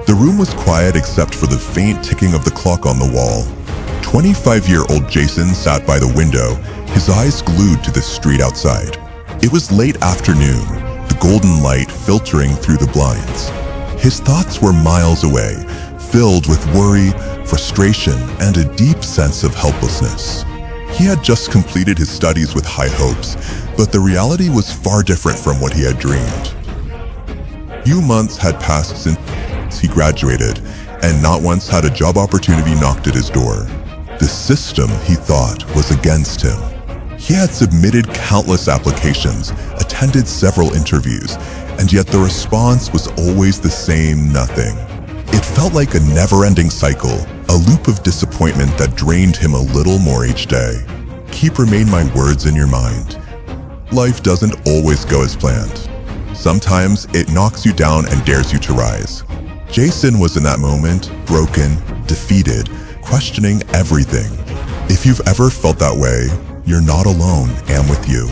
The room was quiet except for the faint ticking of the clock on the wall. 25-year-old Jason sat by the window, his eyes glued to the street outside. It was late afternoon, the golden light filtering through the blinds. His thoughts were miles away, filled with worry, frustration, and a deep sense of helplessness. He had just completed his studies with high hopes, but the reality was far different from what he had dreamed. Few months had passed since he graduated, and not once had a job opportunity knocked at his door. The system, he thought, was against him. He had submitted countless applications, attended several interviews, and yet the response was always the same nothing. It felt like a never-ending cycle, a loop of disappointment that drained him a little more each day. Keep remain my words in your mind. Life doesn't always go as planned. Sometimes it knocks you down and dares you to rise. Jason was in that moment, broken, defeated, questioning everything. If you've ever felt that way, you're not alone, I'm with you.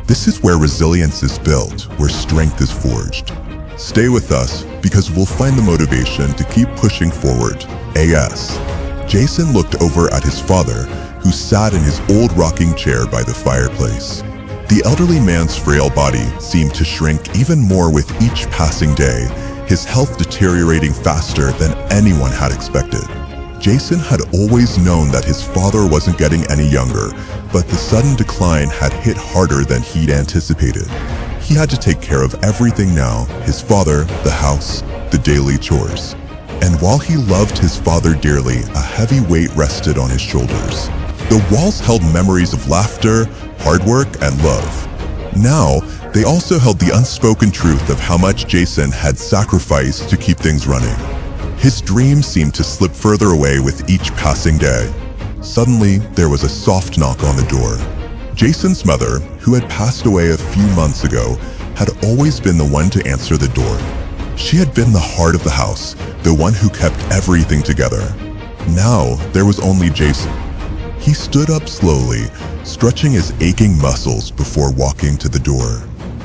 This is where resilience is built, where strength is forged. Stay with us because we'll find the motivation to keep pushing forward. A.S. Jason looked over at his father, who sat in his old rocking chair by the fireplace. The elderly man's frail body seemed to shrink even more with each passing day, his health deteriorating faster than anyone had expected. Jason had always known that his father wasn't getting any younger, but the sudden decline had hit harder than he'd anticipated. He had to take care of everything now, his father, the house, the daily chores. And while he loved his father dearly, a heavy weight rested on his shoulders. The walls held memories of laughter, hard work, and love. Now, they also held the unspoken truth of how much Jason had sacrificed to keep things running. His dreams seemed to slip further away with each passing day. Suddenly, there was a soft knock on the door. Jason's mother, who had passed away a few months ago, had always been the one to answer the door. She had been the heart of the house, the one who kept everything together. Now, there was only Jason. He stood up slowly, stretching his aching muscles before walking to the door.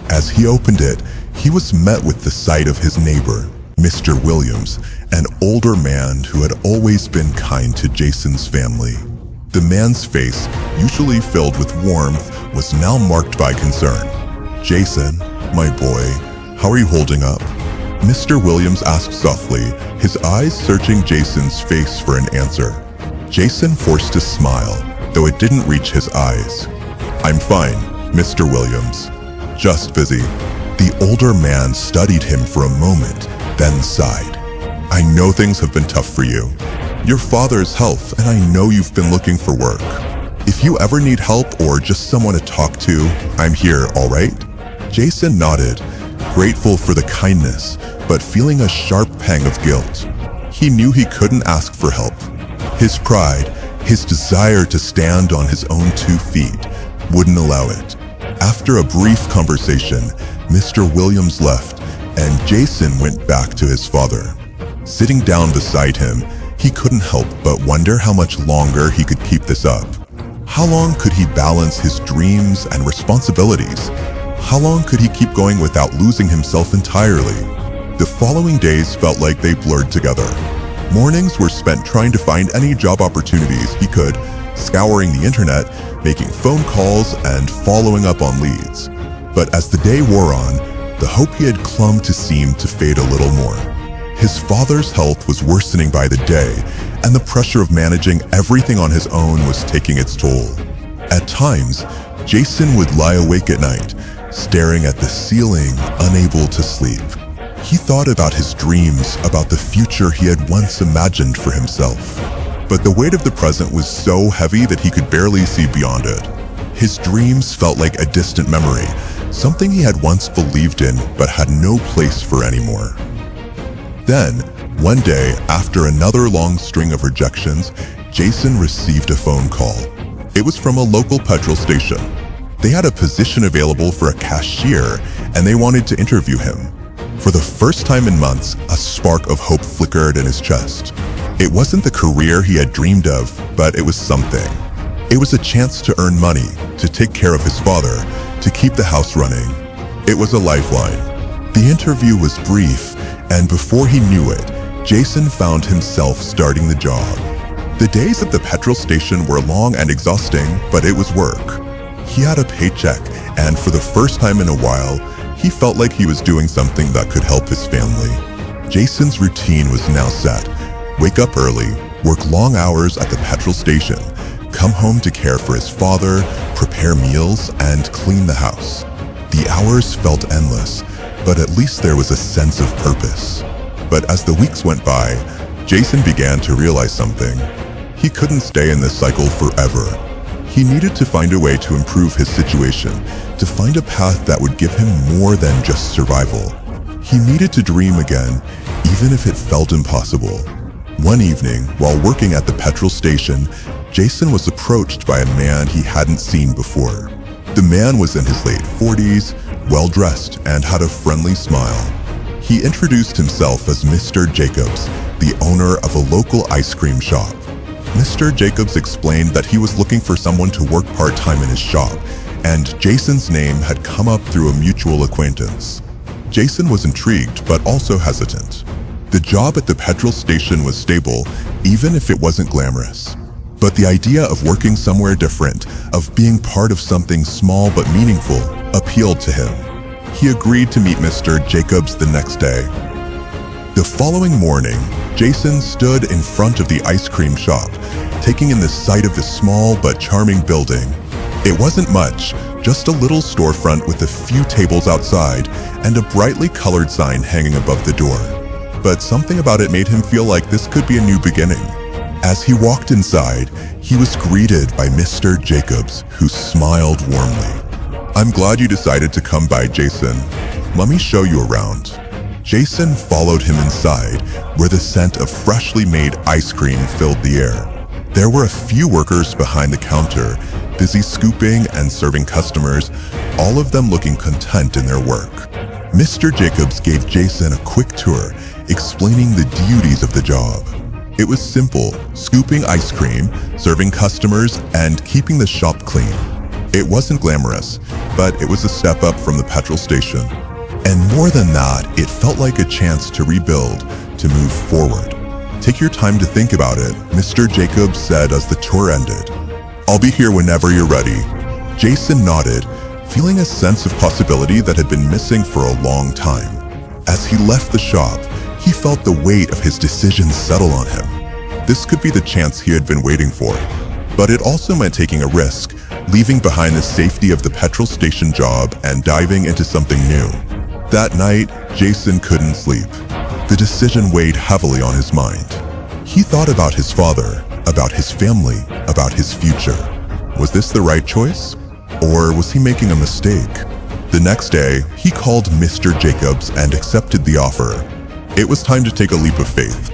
As he opened it, he was met with the sight of his neighbor, Mr. Williams, an older man who had always been kind to Jason's family. The man's face, usually filled with warmth, was now marked by concern. "Jason, my boy, how are you holding up?" Mr. Williams asked softly, his eyes searching Jason's face for an answer. Jason forced a smile, though it didn't reach his eyes. "I'm fine, Mr. Williams. Just busy." The older man studied him for a moment, then sighed. "I know things have been tough for you. Your father's health, and I know you've been looking for work. If you ever need help or just someone to talk to, I'm here, all right?" Jason nodded, grateful for the kindness, but feeling a sharp pang of guilt. He knew he couldn't ask for help. His pride, his desire to stand on his own 2 feet, wouldn't allow it. After a brief conversation, Mr. Williams left, and Jason went back to his father. Sitting down beside him, he couldn't help but wonder how much longer he could keep this up. How long could he balance his dreams and responsibilities? How long could he keep going without losing himself entirely? The following days felt like they blurred together. Mornings were spent trying to find any job opportunities he could, scouring the internet, making phone calls, and following up on leads. But as the day wore on, the hope he had clung to seemed to fade a little more. His father's health was worsening by the day, and the pressure of managing everything on his own was taking its toll. At times, Jason would lie awake at night, staring at the ceiling, unable to sleep. He thought about his dreams, about the future he had once imagined for himself. But the weight of the present was so heavy that he could barely see beyond it. His dreams felt like a distant memory, something he had once believed in but had no place for anymore. Then, one day, after another long string of rejections, Jason received a phone call. It was from a local petrol station. They had a position available for a cashier, and they wanted to interview him. For the first time in months, a spark of hope flickered in his chest. It wasn't the career he had dreamed of, but it was something. It was a chance to earn money, to take care of his father, to keep the house running. It was a lifeline. The interview was brief, and before he knew it, Jason found himself starting the job. The days at the petrol station were long and exhausting, but it was work. He had a paycheck, and for the first time in a while, he felt like he was doing something that could help his family. Jason's routine was now set. Wake up early, work long hours at the petrol station, come home to care for his father, prepare meals, and clean the house. The hours felt endless, but at least there was a sense of purpose. But as the weeks went by, Jason began to realize something. He couldn't stay in this cycle forever. He needed to find a way to improve his situation, to find a path that would give him more than just survival. He needed to dream again, even if it felt impossible. One evening, while working at the petrol station, Jason was approached by a man he hadn't seen before. The man was in his late 40s, well-dressed, and had a friendly smile. He introduced himself as Mr. Jacobs, the owner of a local ice cream shop. Mr. Jacobs explained that he was looking for someone to work part-time in his shop, and Jason's name had come up through a mutual acquaintance. Jason was intrigued, but also hesitant. The job at the petrol station was stable, even if it wasn't glamorous. But the idea of working somewhere different, of being part of something small but meaningful, appealed to him. He agreed to meet Mr. Jacobs the next day. The following morning, Jason stood in front of the ice cream shop, taking in the sight of the small but charming building. It wasn't much, just a little storefront with a few tables outside and a brightly colored sign hanging above the door. But something about it made him feel like this could be a new beginning. As he walked inside, he was greeted by Mr. Jacobs, who smiled warmly. "I'm glad you decided to come by, Jason. Let me show you around." Jason followed him inside, where the scent of freshly made ice cream filled the air. There were a few workers behind the counter, busy scooping and serving customers, all of them looking content in their work. Mr. Jacobs gave Jason a quick tour, explaining the duties of the job. It was simple: scooping ice cream, serving customers, and keeping the shop clean. It wasn't glamorous, but it was a step up from the petrol station. And more than that, it felt like a chance to rebuild, to move forward. "Take your time to think about it," Mr. Jacobs said as the tour ended. "I'll be here whenever you're ready." Jason nodded, feeling a sense of possibility that had been missing for a long time. As he left the shop, he felt the weight of his decisions settle on him. This could be the chance he had been waiting for. But it also meant taking a risk, leaving behind the safety of the petrol station job and diving into something new. That night, Jason couldn't sleep. The decision weighed heavily on his mind. He thought about his father, about his family, about his future. Was this the right choice? Or was he making a mistake? The next day, he called Mr. Jacobs and accepted the offer. It was time to take a leap of faith.